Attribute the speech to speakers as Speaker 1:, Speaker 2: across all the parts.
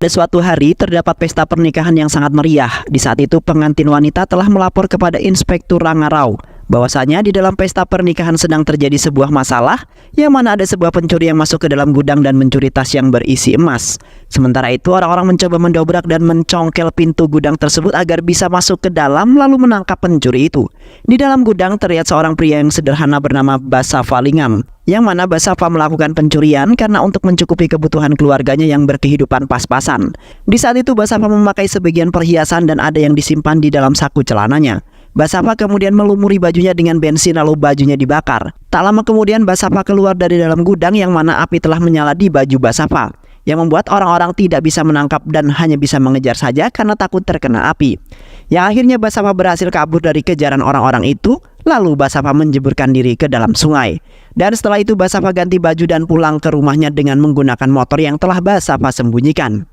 Speaker 1: Pada suatu hari terdapat pesta pernikahan yang sangat meriah. Di saat itu pengantin wanita telah melapor kepada Inspektur Rangarau bahwasanya di dalam pesta pernikahan sedang terjadi sebuah masalah yang mana ada sebuah pencuri yang masuk ke dalam gudang dan mencuri tas yang berisi emas. Sementara itu orang-orang mencoba mendobrak dan mencongkel pintu gudang tersebut agar bisa masuk ke dalam lalu menangkap pencuri itu. Di dalam gudang terlihat seorang pria yang sederhana bernama Basafa Lingam, yang mana Basafa melakukan pencurian karena untuk mencukupi kebutuhan keluarganya yang berkehidupan pas-pasan. Di saat itu Basafa memakai sebagian perhiasan dan ada yang disimpan di dalam saku celananya. Basafa kemudian melumuri bajunya dengan bensin lalu bajunya dibakar. Tak lama kemudian Basafa keluar dari dalam gudang yang mana api telah menyala di baju Basafa, yang membuat orang-orang tidak bisa menangkap dan hanya bisa mengejar saja karena takut terkena api. Yang akhirnya Basafa berhasil kabur dari kejaran orang-orang itu. Lalu Basafa menjeburkan diri ke dalam sungai. Dan setelah itu Basafa ganti baju dan pulang ke rumahnya dengan menggunakan motor yang telah Basafa sembunyikan.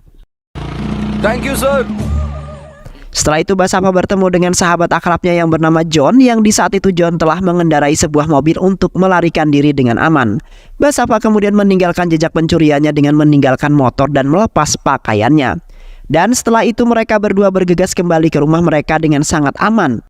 Speaker 2: Thank you, sir.
Speaker 1: Setelah itu Basafa bertemu dengan sahabat akrabnya yang bernama John, yang di saat itu John telah mengendarai sebuah mobil untuk melarikan diri dengan aman. Basafa kemudian meninggalkan jejak pencuriannya dengan meninggalkan motor dan melepas pakaiannya. Dan setelah itu mereka berdua bergegas kembali ke rumah mereka dengan sangat aman.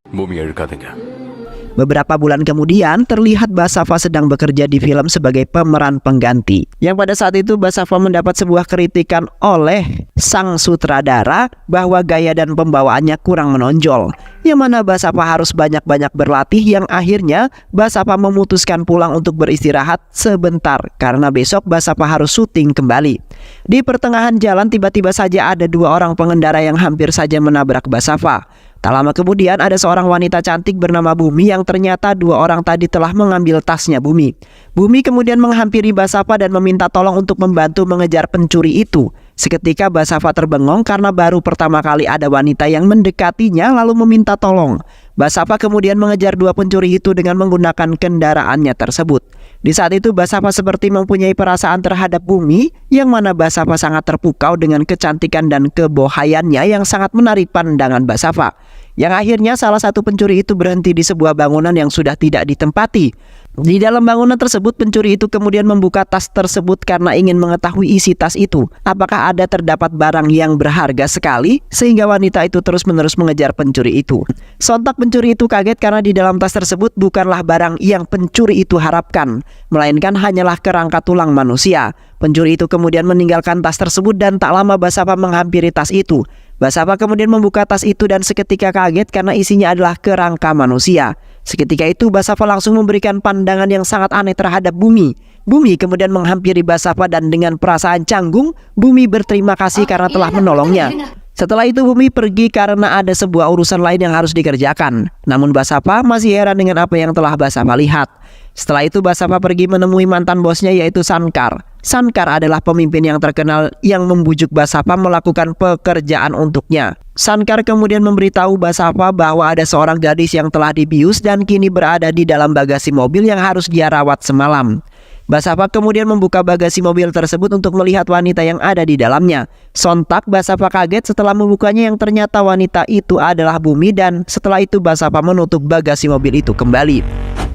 Speaker 1: Beberapa bulan kemudian terlihat Basafa sedang bekerja di film sebagai pemeran pengganti, yang pada saat itu Basafa mendapat sebuah kritikan oleh sang sutradara bahwa gaya dan pembawaannya kurang menonjol, yang mana Basafa harus banyak-banyak berlatih, yang akhirnya Basafa memutuskan pulang untuk beristirahat sebentar karena besok Basafa harus syuting kembali. Di pertengahan jalan tiba-tiba saja ada dua orang pengendara yang hampir saja menabrak Basafa. Tak lama kemudian ada seorang wanita cantik bernama Bumi, yang ternyata dua orang tadi telah mengambil tasnya Bumi. Bumi kemudian menghampiri Basafa dan meminta tolong untuk membantu mengejar pencuri itu. Seketika Basafa terbengong karena baru pertama kali ada wanita yang mendekatinya lalu meminta tolong. Basafa kemudian mengejar dua pencuri itu dengan menggunakan kendaraannya tersebut. Di saat itu Basafa seperti mempunyai perasaan terhadap Bumi, yang mana Basafa sangat terpukau dengan kecantikan dan kebohayannya yang sangat menarik pandangan Basafa. Yang akhirnya salah satu pencuri itu berhenti di sebuah bangunan yang sudah tidak ditempati. Di dalam bangunan tersebut pencuri itu kemudian membuka tas tersebut karena ingin mengetahui isi tas itu, apakah ada terdapat barang yang berharga sekali, sehingga wanita itu terus-menerus mengejar pencuri itu. Sontak pencuri itu kaget karena di dalam tas tersebut bukanlah barang yang pencuri itu harapkan, melainkan hanyalah kerangka tulang manusia. Pencuri itu kemudian meninggalkan tas tersebut dan tak lama Basafa menghampiri tas itu. Basafa kemudian membuka tas itu dan seketika kaget karena isinya adalah kerangka manusia. Seketika itu Basafa langsung memberikan pandangan yang sangat aneh terhadap Bumi. Bumi kemudian menghampiri Basafa dan dengan perasaan canggung Bumi berterima kasih karena telah menolongnya. Setelah itu Bumi pergi karena ada sebuah urusan lain yang harus dikerjakan. Namun Basafa masih heran dengan apa yang telah Basafa lihat. Setelah itu Basafa pergi menemui mantan bosnya yaitu Sankar. Sankar adalah pemimpin yang terkenal yang membujuk Basafa melakukan pekerjaan untuknya. Sankar kemudian memberitahu Basafa bahwa ada seorang gadis yang telah dibius dan kini berada di dalam bagasi mobil yang harus dia rawat semalam. Basafa kemudian membuka bagasi mobil tersebut untuk melihat wanita yang ada di dalamnya. Sontak Basafa kaget setelah membukanya, yang ternyata wanita itu adalah Bumi, dan setelah itu Basafa menutup bagasi mobil itu kembali.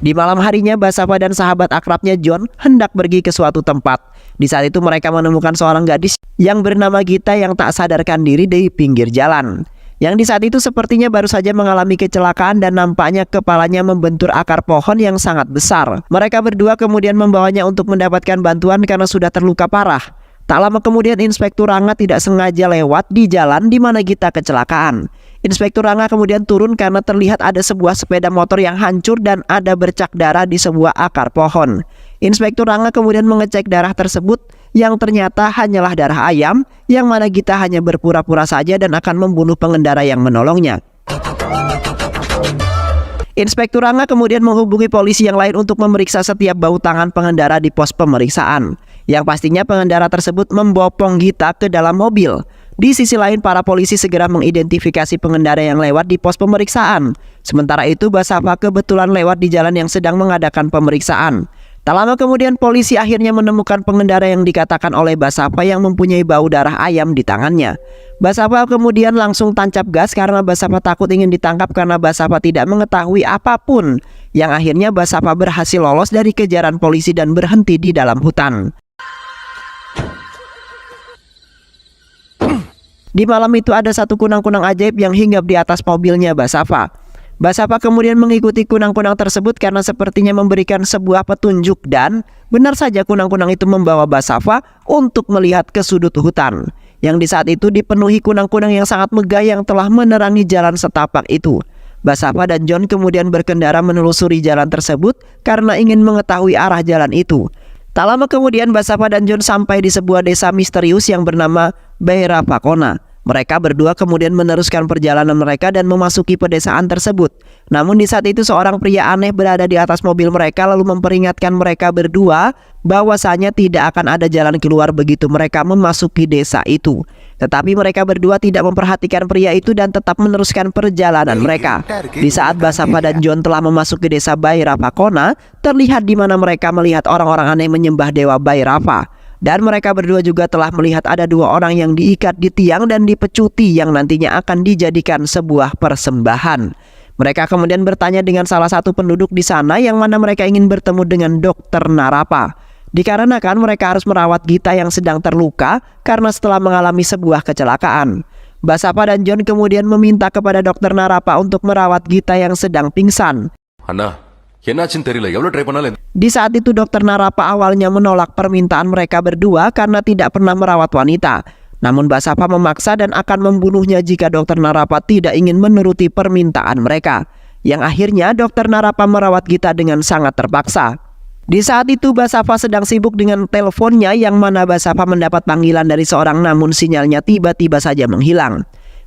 Speaker 1: Di malam harinya Basafa dan sahabat akrabnya John hendak pergi ke suatu tempat. Di saat itu mereka menemukan seorang gadis yang bernama Gita yang tak sadarkan diri di pinggir jalan. Yang di saat itu sepertinya baru saja mengalami kecelakaan dan nampaknya kepalanya membentur akar pohon yang sangat besar. Mereka berdua kemudian membawanya untuk mendapatkan bantuan karena sudah terluka parah. Tak lama kemudian Inspektur Ranga tidak sengaja lewat di jalan di mana Gita kecelakaan. Inspektur Ranga kemudian turun karena terlihat ada sebuah sepeda motor yang hancur dan ada bercak darah di sebuah akar pohon. Inspektur Ranga kemudian mengecek darah tersebut, yang ternyata hanyalah darah ayam, yang mana Gita hanya berpura-pura saja dan akan membunuh pengendara yang menolongnya. Inspektur Ranga kemudian menghubungi polisi yang lain untuk memeriksa setiap bau tangan pengendara di pos pemeriksaan. Yang pastinya pengendara tersebut membopong Gita ke dalam mobil. Di sisi lain para polisi segera mengidentifikasi pengendara yang lewat di pos pemeriksaan. Sementara itu Basafa kebetulan lewat di jalan yang sedang mengadakan pemeriksaan. Tak lama kemudian polisi akhirnya menemukan pengendara yang dikatakan oleh Basafa yang mempunyai bau darah ayam di tangannya. Basafa kemudian langsung tancap gas karena Basafa takut ingin ditangkap karena Basafa tidak mengetahui apapun. Yang akhirnya Basafa berhasil lolos dari kejaran polisi dan berhenti di dalam hutan. Di malam itu ada satu kunang-kunang ajaib yang hinggap di atas mobilnya Basafa. Basafa kemudian mengikuti kunang-kunang tersebut karena sepertinya memberikan sebuah petunjuk, dan benar saja kunang-kunang itu membawa Basafa untuk melihat ke sudut hutan yang di saat itu dipenuhi kunang-kunang yang sangat megah yang telah menerangi jalan setapak itu. Basafa dan John kemudian berkendara menelusuri jalan tersebut karena ingin mengetahui arah jalan itu. Tak lama kemudian Basafa dan John sampai di sebuah desa misterius yang bernama Bhairapakona. Mereka berdua kemudian meneruskan perjalanan mereka dan memasuki pedesaan tersebut. Namun di saat itu seorang pria aneh berada di atas mobil mereka lalu memperingatkan mereka berdua bahwasanya tidak akan ada jalan keluar begitu mereka memasuki desa itu. Tetapi mereka berdua tidak memperhatikan pria itu dan tetap meneruskan perjalanan mereka. Di saat Basafa dan John telah memasuki desa Bhairapakona, terlihat di mana mereka melihat orang-orang aneh menyembah dewa Bhairapa. Dan mereka berdua juga telah melihat ada dua orang yang diikat di tiang dan dipecuti yang nantinya akan dijadikan sebuah persembahan. Mereka kemudian bertanya dengan salah satu penduduk di sana yang mana mereka ingin bertemu dengan Dr. Narapa. Dikarenakan mereka harus merawat Gita yang sedang terluka karena setelah mengalami sebuah kecelakaan. Basafa dan John kemudian meminta kepada Dr. Narapa untuk merawat Gita yang sedang pingsan.
Speaker 2: என்னாச்சுன்னு தெரியல எவ்வளவு ட்ரை பண்ணாலும்
Speaker 1: Di saat itu Dr. Narapa awalnya menolak permintaan mereka berdua karena tidak pernah merawat wanita. Namun Basafa memaksa dan akan membunuhnya jika Dr. Narapa tidak ingin menuruti permintaan mereka. Yang akhirnya Dr. Narapa merawat Gita dengan sangat terpaksa. Di saat itu Basafa sedang sibuk dengan teleponnya yang mana Basafa mendapat panggilan dari seorang namun sinyalnya tiba-tiba saja menghilang.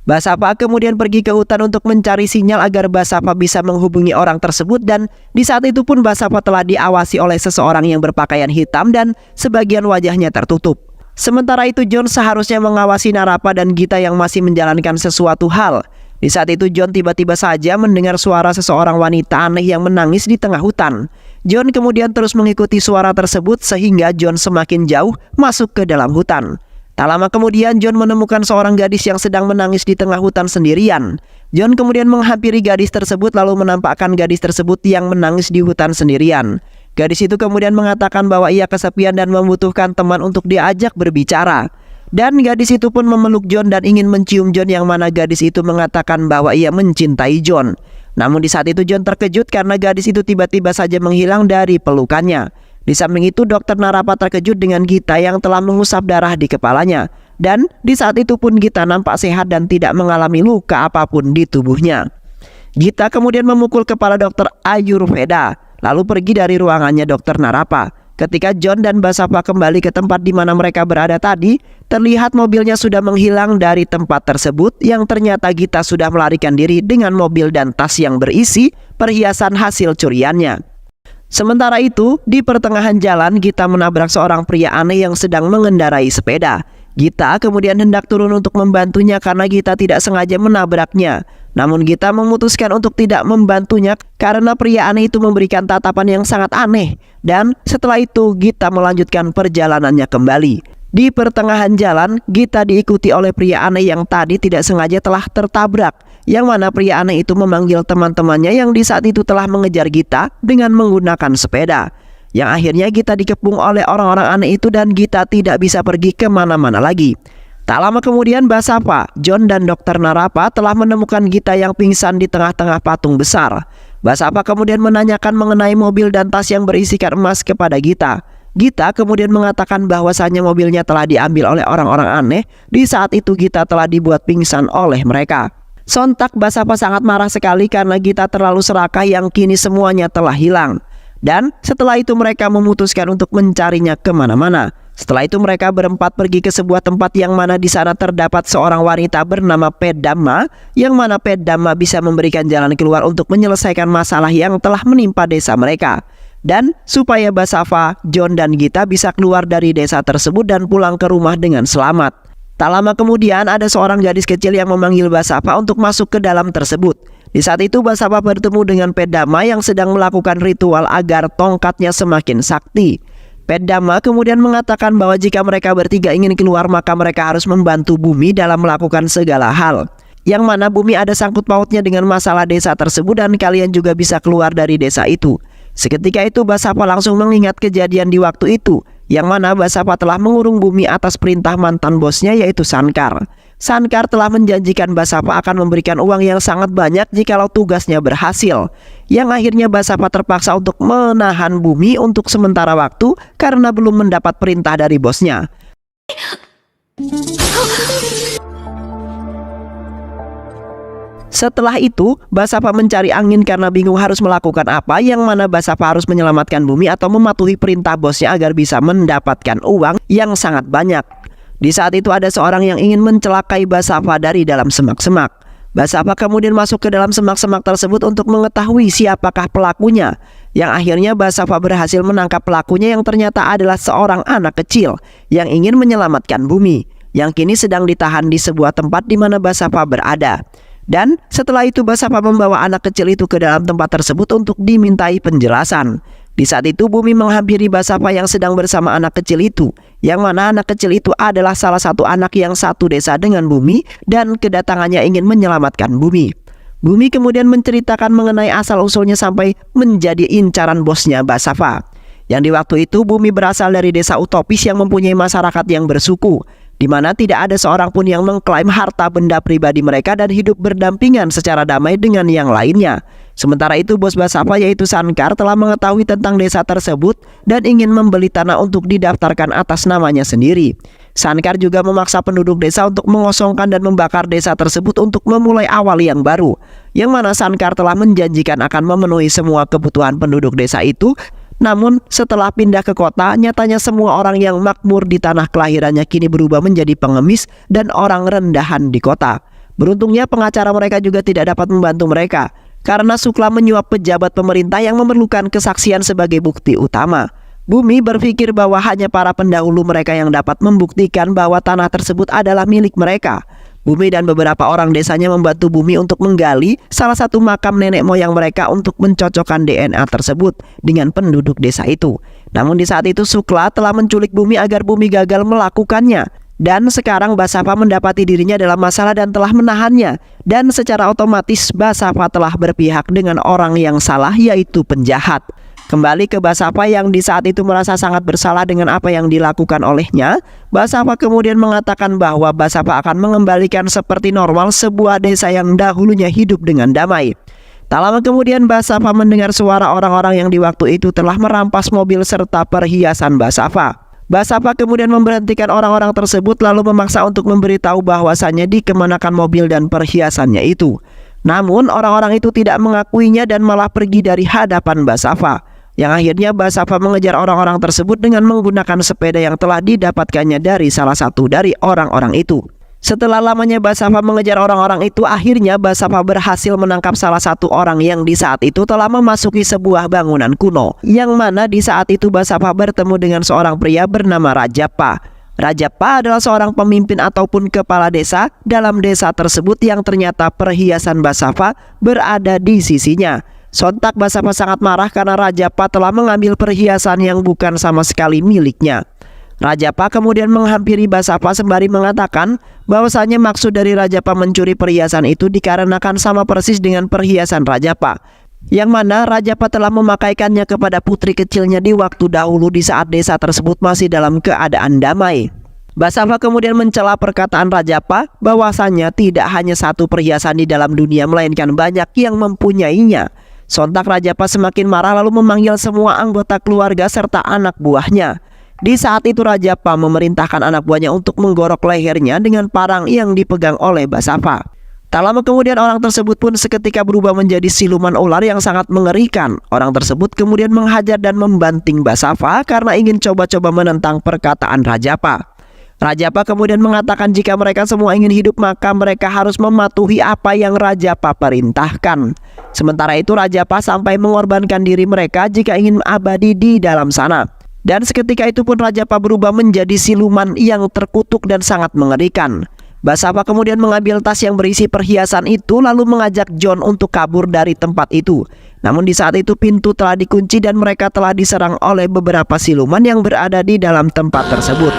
Speaker 1: Basafa kemudian pergi ke hutan untuk mencari sinyal agar Basafa bisa menghubungi orang tersebut, dan di saat itu pun Basafa telah diawasi oleh seseorang yang berpakaian hitam dan sebagian wajahnya tertutup. Sementara itu John seharusnya mengawasi Narapa dan Gita yang masih menjalankan sesuatu hal. Di saat itu John tiba-tiba saja mendengar suara seseorang wanita aneh yang menangis di tengah hutan. John kemudian terus mengikuti suara tersebut sehingga John semakin jauh masuk ke dalam hutan. Tak lama kemudian John menemukan seorang gadis yang sedang menangis di tengah hutan sendirian. John kemudian menghampiri gadis tersebut lalu menampakkan gadis tersebut yang menangis di hutan sendirian. Gadis itu kemudian mengatakan bahwa ia kesepian dan membutuhkan teman untuk diajak berbicara. Dan gadis itu pun memeluk John dan ingin mencium John yang mana gadis itu mengatakan bahwa ia mencintai John. Namun di saat itu John terkejut karena gadis itu tiba-tiba saja menghilang dari pelukannya. Di samping itu Dr. Narapa terkejut dengan Gita yang telah mengusap darah di kepalanya. Dan di saat itu pun Gita nampak sehat dan tidak mengalami luka apapun di tubuhnya. Gita kemudian memukul kepala Dr. Ayurveda lalu pergi dari ruangannya Dr. Narapa. Ketika John dan Basafa kembali ke tempat di mana mereka berada tadi, terlihat mobilnya sudah menghilang dari tempat tersebut yang ternyata Gita sudah melarikan diri dengan mobil dan tas yang berisi perhiasan hasil curiannya. Sementara itu, di pertengahan jalan Gita menabrak seorang pria aneh yang sedang mengendarai sepeda. Gita kemudian hendak turun untuk membantunya karena Gita tidak sengaja menabraknya. Namun Gita memutuskan untuk tidak membantunya karena pria aneh itu memberikan tatapan yang sangat aneh. Dan setelah itu Gita melanjutkan perjalanannya kembali. Di pertengahan jalan, Gita diikuti oleh pria aneh yang tadi tidak sengaja telah tertabrak. Yang mana pria aneh itu memanggil teman-temannya yang di saat itu telah mengejar Gita dengan menggunakan sepeda. Yang akhirnya Gita dikepung oleh orang-orang aneh itu dan Gita tidak bisa pergi kemana-mana lagi. Tak lama kemudian Basafa, John dan Dr. Narapa telah menemukan Gita yang pingsan di tengah-tengah patung besar. Basafa kemudian menanyakan mengenai mobil dan tas yang berisikan emas kepada Gita. Gita kemudian mengatakan bahwasannya mobilnya telah diambil oleh orang-orang aneh. Di saat itu Gita telah dibuat pingsan oleh mereka. Sontak Basafa sangat marah sekali karena Gita terlalu serakah yang kini semuanya telah hilang. Dan setelah itu mereka memutuskan untuk mencarinya kemana-mana. Setelah itu mereka berempat pergi ke sebuah tempat yang mana di sana terdapat seorang wanita bernama Pedama, yang mana Pedama bisa memberikan jalan keluar untuk menyelesaikan masalah yang telah menimpa desa mereka. Dan supaya Basafa, John dan Gita bisa keluar dari desa tersebut dan pulang ke rumah dengan selamat. Tak lama kemudian ada seorang gadis kecil yang memanggil Basafa untuk masuk ke dalam tersebut. Di saat itu Basafa bertemu dengan Pedama yang sedang melakukan ritual agar tongkatnya semakin sakti. Pedama kemudian mengatakan bahwa jika mereka bertiga ingin keluar maka mereka harus membantu Bumi dalam melakukan segala hal. Yang mana Bumi ada sangkut pautnya dengan masalah desa tersebut dan kalian juga bisa keluar dari desa itu. Seketika itu Basafa langsung mengingat kejadian di waktu itu, yang mana Basafa telah mengurung Bumi atas perintah mantan bosnya yaitu Sankar. Sankar telah menjanjikan Basava akan memberikan uang yang sangat banyak jikalau tugasnya berhasil. Yang akhirnya Basava terpaksa untuk menahan Bumi untuk sementara waktu karena belum mendapat perintah dari bosnya. Setelah itu, Basava mencari angin karena bingung harus melakukan apa, yang mana Basava harus menyelamatkan Bumi atau mematuhi perintah bosnya agar bisa mendapatkan uang yang sangat banyak. Di saat itu ada seorang yang ingin mencelakai Basava dari dalam semak-semak. Basava kemudian masuk ke dalam semak-semak tersebut untuk mengetahui siapakah pelakunya. Yang akhirnya Basava berhasil menangkap pelakunya yang ternyata adalah seorang anak kecil yang ingin menyelamatkan Bumi, yang kini sedang ditahan di sebuah tempat di mana Basava berada. Dan setelah itu Basava membawa anak kecil itu ke dalam tempat tersebut untuk dimintai penjelasan. Di saat itu Bumi menghampiri Basava yang sedang bersama anak kecil itu, yang mana anak kecil itu adalah salah satu anak yang satu desa dengan Bumi dan kedatangannya ingin menyelamatkan Bumi. Bumi kemudian menceritakan mengenai asal-usulnya sampai menjadi incaran bosnya Basava. Yang di waktu itu Bumi berasal dari desa utopis yang mempunyai masyarakat yang bersuku, di mana tidak ada seorang pun yang mengklaim harta benda pribadi mereka dan hidup berdampingan secara damai dengan yang lainnya. Sementara itu bos Basava yaitu Sankar telah mengetahui tentang desa tersebut dan ingin membeli tanah untuk didaftarkan atas namanya sendiri. Sankar juga memaksa penduduk desa untuk mengosongkan dan membakar desa tersebut untuk memulai awal yang baru, yang mana Sankar telah menjanjikan akan memenuhi semua kebutuhan penduduk desa itu. Namun setelah pindah ke kota, nyatanya semua orang yang makmur di tanah kelahirannya kini berubah menjadi pengemis dan orang rendahan di kota. Beruntungnya pengacara mereka juga tidak dapat membantu mereka, karena Sukla menyuap pejabat pemerintah yang memerlukan kesaksian sebagai bukti utama. Bumi berpikir bahwa hanya para pendahulu mereka yang dapat membuktikan bahwa tanah tersebut adalah milik mereka. Bumi dan beberapa orang desanya membantu Bumi untuk menggali salah satu makam nenek moyang mereka untuk mencocokkan DNA tersebut dengan penduduk desa itu. Namun di saat itu Sukla telah menculik Bumi agar Bumi gagal melakukannya. Dan sekarang Basava mendapati dirinya dalam masalah dan telah menahannya. Dan secara otomatis Basava telah berpihak dengan orang yang salah, yaitu penjahat. Kembali ke Basava yang di saat itu merasa sangat bersalah dengan apa yang dilakukan olehnya. Basava kemudian mengatakan bahwa Basava akan mengembalikan seperti normal sebuah desa yang dahulunya hidup dengan damai. Tak lama kemudian Basava mendengar suara orang-orang yang di waktu itu telah merampas mobil serta perhiasan Basava. Basava kemudian memberhentikan orang-orang tersebut lalu memaksa untuk memberitahu bahwasannya dikemanakan mobil dan perhiasannya itu. Namun orang-orang itu tidak mengakuinya dan malah pergi dari hadapan Basava. Yang akhirnya Basava mengejar orang-orang tersebut dengan menggunakan sepeda yang telah didapatkannya dari salah satu dari orang-orang itu. Setelah lamanya Basava mengejar orang-orang itu, akhirnya Basava berhasil menangkap salah satu orang yang di saat itu telah memasuki sebuah bangunan kuno. Yang mana di saat itu Basava bertemu dengan seorang pria bernama Rajappa. Rajappa adalah seorang pemimpin ataupun kepala desa dalam desa tersebut yang ternyata perhiasan Basava berada di sisinya. Sontak Basava sangat marah karena Rajappa telah mengambil perhiasan yang bukan sama sekali miliknya. Rajappa kemudian menghampiri Basava sembari mengatakan bahwasanya maksud dari Rajappa mencuri perhiasan itu dikarenakan sama persis dengan perhiasan Rajappa, yang mana Rajappa telah memakaikannya kepada putri kecilnya di waktu dahulu di saat desa tersebut masih dalam keadaan damai. Basava kemudian mencela perkataan Rajappa bahwasanya tidak hanya satu perhiasan di dalam dunia melainkan banyak yang mempunyainya. Sontak Rajappa semakin marah lalu memanggil semua anggota keluarga serta anak buahnya. Di saat itu Rajappa memerintahkan anak buahnya untuk menggorok lehernya dengan parang yang dipegang oleh Basava. Tak lama kemudian orang tersebut pun seketika berubah menjadi siluman ular yang sangat mengerikan. Orang tersebut kemudian menghajar dan membanting Basava karena ingin coba-coba menentang perkataan Rajappa. Rajappa kemudian mengatakan jika mereka semua ingin hidup maka mereka harus mematuhi apa yang Rajappa perintahkan. Sementara itu Rajappa sampai mengorbankan diri mereka jika ingin abadi di dalam sana. Dan seketika itu pun Rajappa berubah menjadi siluman yang terkutuk dan sangat mengerikan. Basava kemudian mengambil tas yang berisi perhiasan itu lalu mengajak John untuk kabur dari tempat itu. Namun di saat itu pintu telah dikunci dan mereka telah diserang oleh beberapa siluman yang berada di dalam tempat tersebut.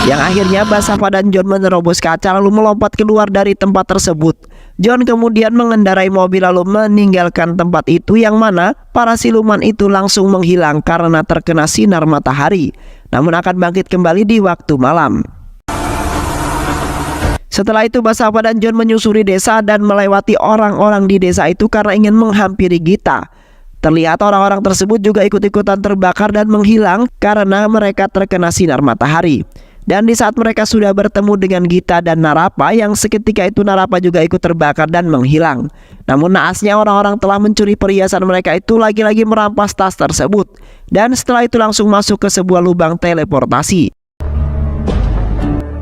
Speaker 1: Yang akhirnya Basava dan John menerobos kaca lalu melompat keluar dari tempat tersebut. John kemudian mengendarai mobil lalu meninggalkan tempat itu, yang mana para siluman itu langsung menghilang karena terkena sinar matahari, namun akan bangkit kembali di waktu malam. Setelah itu Basava dan John menyusuri desa dan melewati orang-orang di desa itu karena ingin menghampiri Gita. Terlihat orang-orang tersebut juga ikut-ikutan terbakar dan menghilang karena mereka terkena sinar matahari. Dan di saat mereka sudah bertemu dengan Gita dan Narapa, yang seketika itu Narapa juga ikut terbakar dan menghilang. Namun naasnya orang-orang telah mencuri perhiasan mereka itu lagi-lagi merampas tas tersebut. Dan setelah itu langsung masuk ke sebuah lubang teleportasi.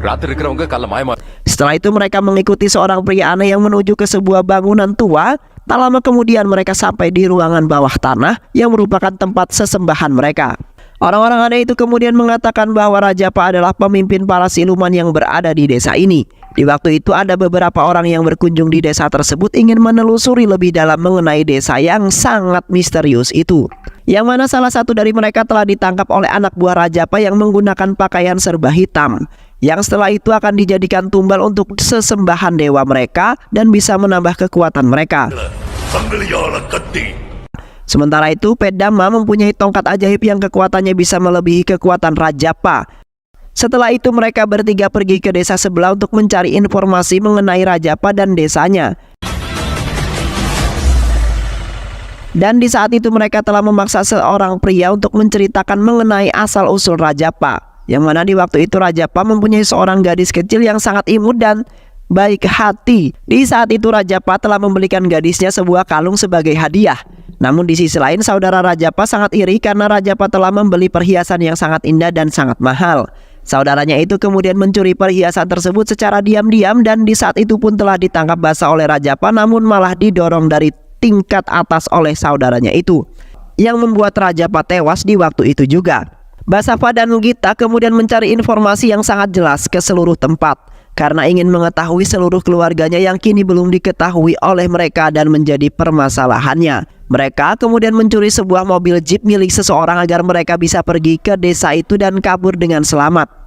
Speaker 2: ராத்திரி இருக்கிறவங்க காலைல மாயமா
Speaker 1: Setelah itu mereka mengikuti seorang pria aneh yang menuju ke sebuah bangunan tua. Tak lama kemudian mereka sampai di ruangan bawah tanah yang merupakan tempat sesembahan mereka. Orang-orang aneh itu kemudian mengatakan bahwa Rajapa adalah pemimpin para siluman yang berada di desa ini. Di waktu itu ada beberapa orang yang berkunjung di desa tersebut ingin menelusuri lebih dalam mengenai desa yang sangat misterius itu. Yang mana salah satu dari mereka telah ditangkap oleh anak buah Rajapa yang menggunakan pakaian serba hitam. Yang setelah itu akan dijadikan tumbal untuk sesembahan dewa mereka dan bisa menambah kekuatan mereka. Sementara itu, Pedama mempunyai tongkat ajaib yang kekuatannya bisa melebihi kekuatan Rajapa. Setelah itu mereka bertiga pergi ke desa sebelah untuk mencari informasi mengenai Rajapa dan desanya. Dan di saat itu mereka telah memaksa seorang pria untuk menceritakan mengenai asal-usul Rajapa. Yang mana di waktu itu Rajapa mempunyai seorang gadis kecil yang sangat imut dan baik hati. Di saat itu Rajapa telah membelikan gadisnya sebuah kalung sebagai hadiah. Namun di sisi lain saudara Rajapa sangat iri karena Rajapa telah membeli perhiasan yang sangat indah dan sangat mahal. Saudaranya itu kemudian mencuri perhiasan tersebut secara diam-diam dan di saat itu pun telah ditangkap basah oleh Rajapa, namun malah didorong dari tingkat atas oleh saudaranya itu, yang membuat Rajapa tewas di waktu itu juga. Basava dan Gita kemudian mencari informasi yang sangat jelas ke seluruh tempat karena ingin mengetahui seluruh keluarganya yang kini belum diketahui oleh mereka dan menjadi permasalahannya. Mereka kemudian mencuri sebuah mobil jeep milik seseorang agar mereka bisa pergi ke desa itu dan kabur dengan selamat.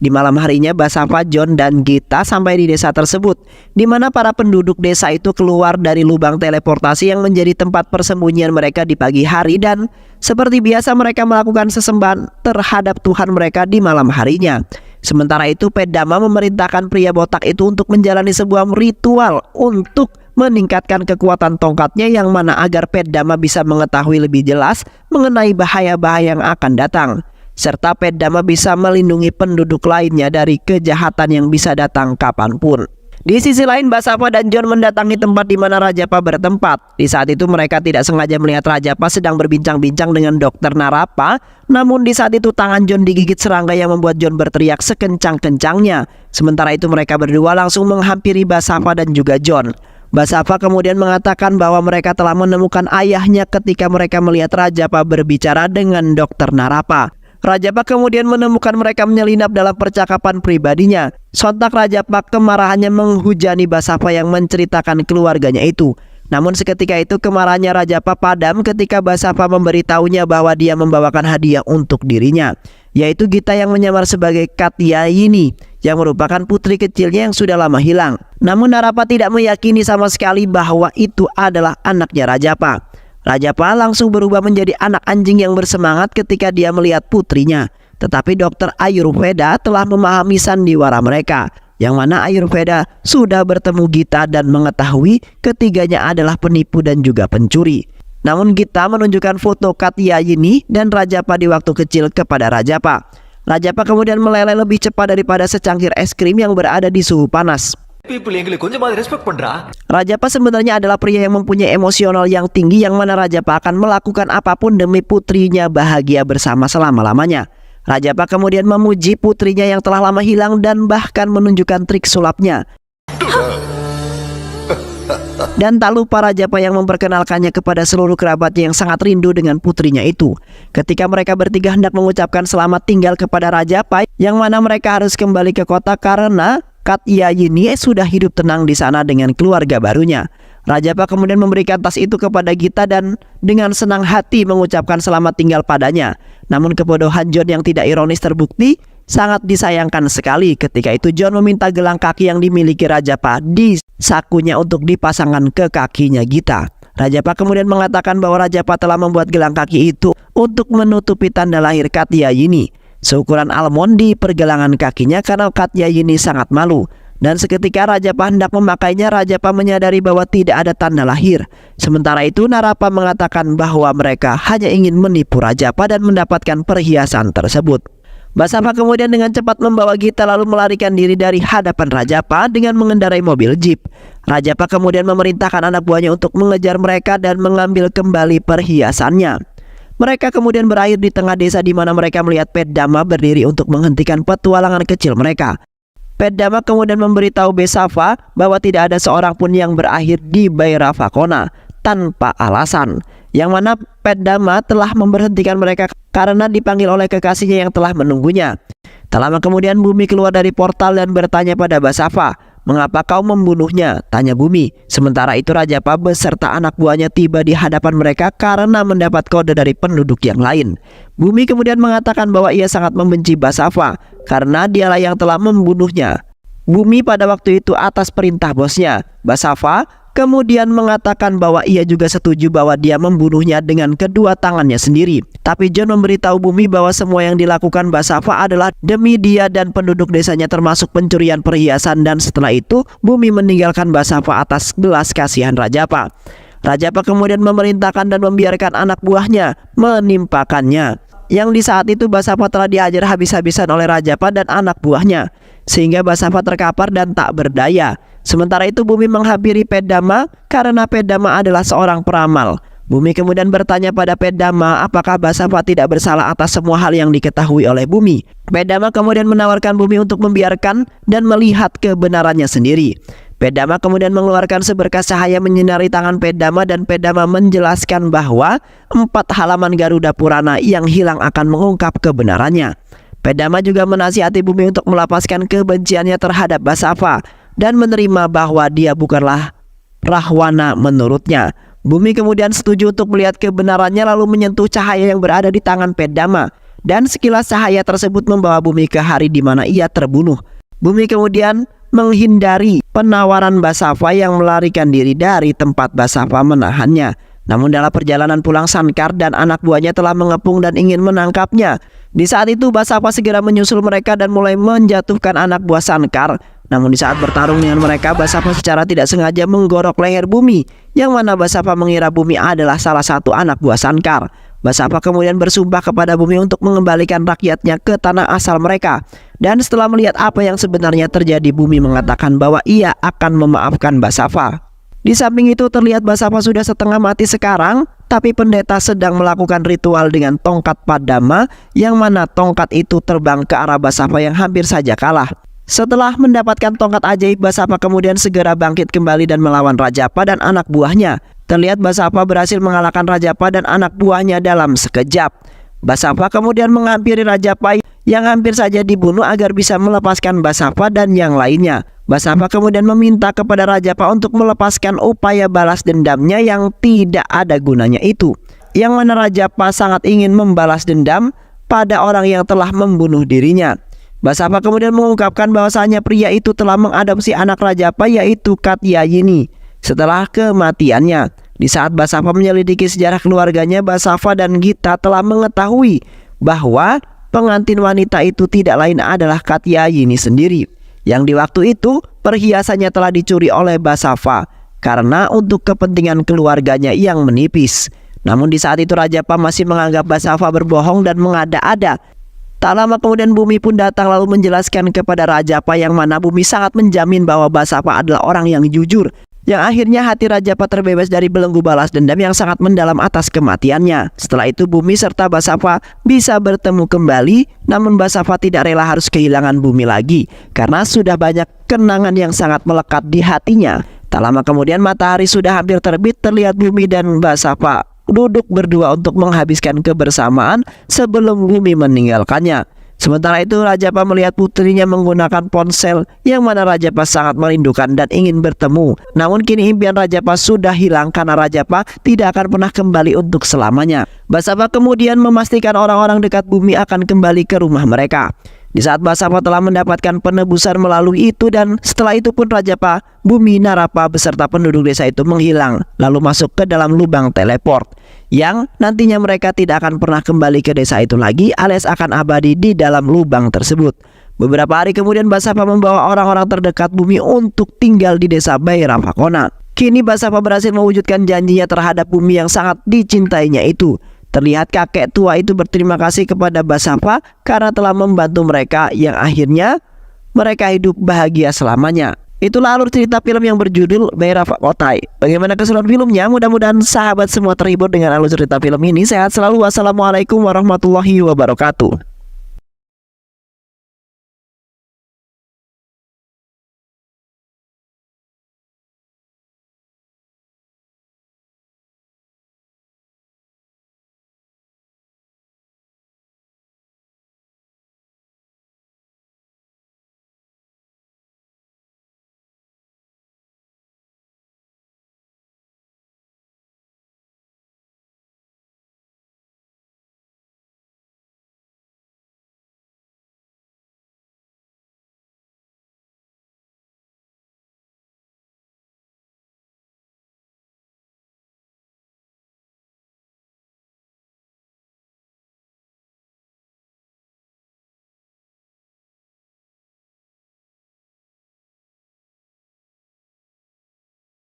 Speaker 1: Di malam harinya Basava, John, dan Gita sampai di desa tersebut, di mana para penduduk desa itu keluar dari lubang teleportasi yang menjadi tempat persembunyian mereka di pagi hari dan seperti biasa mereka melakukan sesembahan terhadap Tuhan mereka di malam harinya. Sementara itu Pedama memerintahkan pria botak itu untuk menjalani sebuah ritual untuk meningkatkan kekuatan tongkatnya yang mana agar Pedama bisa mengetahui lebih jelas mengenai bahaya-bahaya yang akan datang. Serta Pedama bisa melindungi penduduk lainnya dari kejahatan yang bisa datang kapanpun. Di sisi lain Basava dan John mendatangi tempat di mana Rajapa bertempat. Di saat itu mereka tidak sengaja melihat Rajapa sedang berbincang-bincang dengan Dr. Narapa. Namun di saat itu tangan John digigit serangga yang membuat John berteriak sekencang-kencangnya. Sementara itu mereka berdua langsung menghampiri Basava dan juga John. Basava kemudian mengatakan bahwa mereka telah menemukan ayahnya ketika mereka melihat Rajapa berbicara dengan Dr. Narapa. Rajapa kemudian menemukan mereka menyelinap dalam percakapan pribadinya. Sontak Rajapa kemarahannya menghujani Basava yang menceritakan keluarganya itu. Namun seketika itu kemarahannya Rajapa padam ketika Basava memberitahunya bahwa dia membawakan hadiah untuk dirinya, yaitu Gita yang menyamar sebagai Katyayini yang merupakan putri kecilnya yang sudah lama hilang. Namun Narapa tidak meyakini sama sekali bahwa itu adalah anaknya Rajapa. Rajapa langsung berubah menjadi anak anjing yang bersemangat ketika dia melihat putrinya. Tetapi dokter Ayurveda telah memahami sandiwara mereka, yang mana Ayurveda sudah bertemu Gita dan mengetahui ketiganya adalah penipu dan juga pencuri. Namun Gita menunjukkan foto Katyayini dan Rajapa di waktu kecil kepada Rajapa. Rajapa kemudian meleleh lebih cepat daripada secangkir es krim yang berada di suhu panas. Rajapa sebenarnya adalah pria yang mempunyai emosional yang tinggi, yang mana Rajapa akan melakukan apapun demi putrinya bahagia bersama selama-lamanya. Rajapa kemudian memuji putrinya yang telah lama hilang dan bahkan menunjukkan trik sulapnya. Dan tak lupa Rajapa yang memperkenalkannya kepada seluruh kerabatnya yang sangat rindu dengan putrinya itu. Ketika mereka bertiga hendak mengucapkan selamat tinggal kepada Rajapa, yang mana mereka harus kembali ke kota karena Katyayini sudah hidup tenang di sana dengan keluarga barunya. Rajapa kemudian memberikan tas itu kepada Gita dan dengan senang hati mengucapkan selamat tinggal padanya. Namun kebodohan John yang tidak ironis terbukti. Sangat disayangkan sekali ketika itu John meminta gelang kaki yang dimiliki Rajapa di sakunya untuk dipasangkan ke kakinya Gita. Rajapa kemudian mengatakan bahwa Rajapa telah membuat gelang kaki itu untuk menutupi tanda lahir Katyayini. Seukuran almond di pergelangan kakinya karena Katyayini sangat malu. Dan seketika Rajapa hendak memakainya, Rajapa menyadari bahwa tidak ada tanda lahir. Sementara itu Narapa mengatakan bahwa mereka hanya ingin menipu Rajapa dan mendapatkan perhiasan tersebut. Basava kemudian dengan cepat membawa Gita lalu melarikan diri dari hadapan Rajapa dengan mengendarai mobil jeep. Rajapa kemudian memerintahkan anak buahnya untuk mengejar mereka dan mengambil kembali perhiasannya. Mereka kemudian berakhir di tengah desa di mana mereka melihat Peddama berdiri untuk menghentikan petualangan kecil mereka. Peddama kemudian memberitahu Basava bahwa tidak ada seorang pun yang berakhir di Bairavakona tanpa alasan, yang mana Peddama telah memberhentikan mereka karena dipanggil oleh kekasihnya yang telah menunggunya. Tak lama kemudian Bumi keluar dari portal dan bertanya pada Basava, "Mengapa kau membunuhnya?" tanya Bumi. Sementara itu Rajapa beserta anak buahnya tiba di hadapan mereka karena mendapat kode dari penduduk yang lain. Bumi kemudian mengatakan bahwa ia sangat membenci Basava karena dialah yang telah membunuhnya. Bumi pada waktu itu atas perintah bosnya. Basava kemudian mengatakan bahwa ia juga setuju bahwa dia membunuhnya dengan kedua tangannya sendiri. Tapi John memberitahu Bumi bahwa semua yang dilakukan Basava adalah demi dia dan penduduk desanya, termasuk pencurian perhiasan, dan setelah itu Bumi meninggalkan Basava atas belas kasihan Rajapa. Rajapa kemudian memerintahkan dan membiarkan anak buahnya menimpakannya. Yang di saat itu Basava telah dihajar habis-habisan oleh Rajapa dan anak buahnya, sehingga Basava terkapar dan tak berdaya. Sementara itu Bumi menghampiri Peddama karena Peddama adalah seorang peramal. Bumi kemudian bertanya pada Peddama apakah Basava tidak bersalah atas semua hal yang diketahui oleh Bumi. Peddama kemudian menawarkan Bumi untuk membiarkan dan melihat kebenarannya sendiri. Peddama kemudian mengeluarkan seberkas cahaya menyinari tangan Peddama dan Peddama menjelaskan bahwa 4 halaman Garuda Purana yang hilang akan mengungkap kebenarannya. Peddama juga menasihati Bumi untuk melepaskan kebenciannya terhadap Basava dan menerima bahwa dia bukanlah Rahwana menurutnya. Bumi kemudian setuju untuk melihat kebenarannya lalu menyentuh cahaya yang berada di tangan Peddama, dan sekilas cahaya tersebut membawa Bumi ke hari di mana ia terbunuh. Bumi kemudian menghindari penawaran Basava yang melarikan diri dari tempat Basava menahannya. Namun dalam perjalanan pulang Sankar dan anak buahnya telah mengepung dan ingin menangkapnya. Di saat itu Basava segera menyusul mereka dan mulai menjatuhkan anak buah Sankar. Namun di saat bertarung dengan mereka, Basava secara tidak sengaja menggorok leher Bumi, yang mana Basava mengira Bumi adalah salah satu anak buah Sankar. Basava kemudian bersumpah kepada Bumi untuk mengembalikan rakyatnya ke tanah asal mereka. Dan setelah melihat apa yang sebenarnya terjadi, Bumi mengatakan bahwa ia akan memaafkan Basava. Di samping itu terlihat Basava sudah setengah mati sekarang, tapi pendeta sedang melakukan ritual dengan tongkat Padama, yang mana tongkat itu terbang ke arah Basava yang hampir saja kalah. Setelah mendapatkan tongkat ajaib, Basava kemudian segera bangkit kembali dan melawan Rajapa dan anak buahnya. Terlihat Basava berhasil mengalahkan Rajapa dan anak buahnya dalam sekejap. Basava kemudian menghampiri Rajapa yang hampir saja dibunuh agar bisa melepaskan Basava dan yang lainnya. Basava kemudian meminta kepada Rajapa untuk melepaskan upaya balas dendamnya yang tidak ada gunanya itu, yang mana Rajapa sangat ingin membalas dendam pada orang yang telah membunuh dirinya. Basava kemudian mengungkapkan bahwasanya pria itu telah mengadopsi anak Rajapa, yaitu Katyayini, setelah kematiannya. Di saat Basava menyelidiki sejarah keluarganya, Basava dan Gita telah mengetahui bahwa pengantin wanita itu tidak lain adalah Katyayini sendiri, yang di waktu itu perhiasannya telah dicuri oleh Basava karena untuk kepentingan keluarganya yang menipis. Namun di saat itu Rajapa masih menganggap Basava berbohong dan mengada-ada. Tak lama kemudian Bumi pun datang lalu menjelaskan kepada Rajapa, yang mana Bumi sangat menjamin bahwa Basava adalah orang yang jujur, yang akhirnya hati Rajapa terbebas dari belenggu balas dendam yang sangat mendalam atas kematiannya. Setelah itu Bumi serta Basava bisa bertemu kembali, namun Basava tidak rela harus kehilangan Bumi lagi karena sudah banyak kenangan yang sangat melekat di hatinya. Tak lama kemudian matahari sudah hampir terbit, terlihat Bumi dan Basava duduk berdua untuk menghabiskan kebersamaan sebelum Bumi meninggalkannya. Sementara itu Rajapa melihat putrinya menggunakan ponsel, yang mana Rajapa sangat merindukan dan ingin bertemu. Namun kini impian Rajapa sudah hilang karena Rajapa tidak akan pernah kembali untuk selamanya. Basava kemudian memastikan orang-orang dekat Bumi akan kembali ke rumah mereka. Di saat Basava telah mendapatkan penebusan melalui itu, dan setelah itu pun Rajapa, Bumi, Narapa beserta penduduk desa itu menghilang lalu masuk ke dalam lubang teleport, yang nantinya mereka tidak akan pernah kembali ke desa itu lagi alias akan abadi di dalam lubang tersebut. Beberapa hari kemudian Basava membawa orang-orang terdekat Bumi untuk tinggal di desa Baira Fakona. Kini Basava berhasil mewujudkan janjinya terhadap Bumi yang sangat dicintainya itu. Terlihat kakek tua itu berterima kasih kepada Basava karena telah membantu mereka yang akhirnya mereka hidup bahagia selamanya. Itulah alur cerita film yang berjudul Baira Fakota. Bagaimana keseruan filmnya? Mudah-mudahan sahabat semua terhibur dengan alur cerita film ini. Sehat selalu. Wassalamualaikum warahmatullahi wabarakatuh.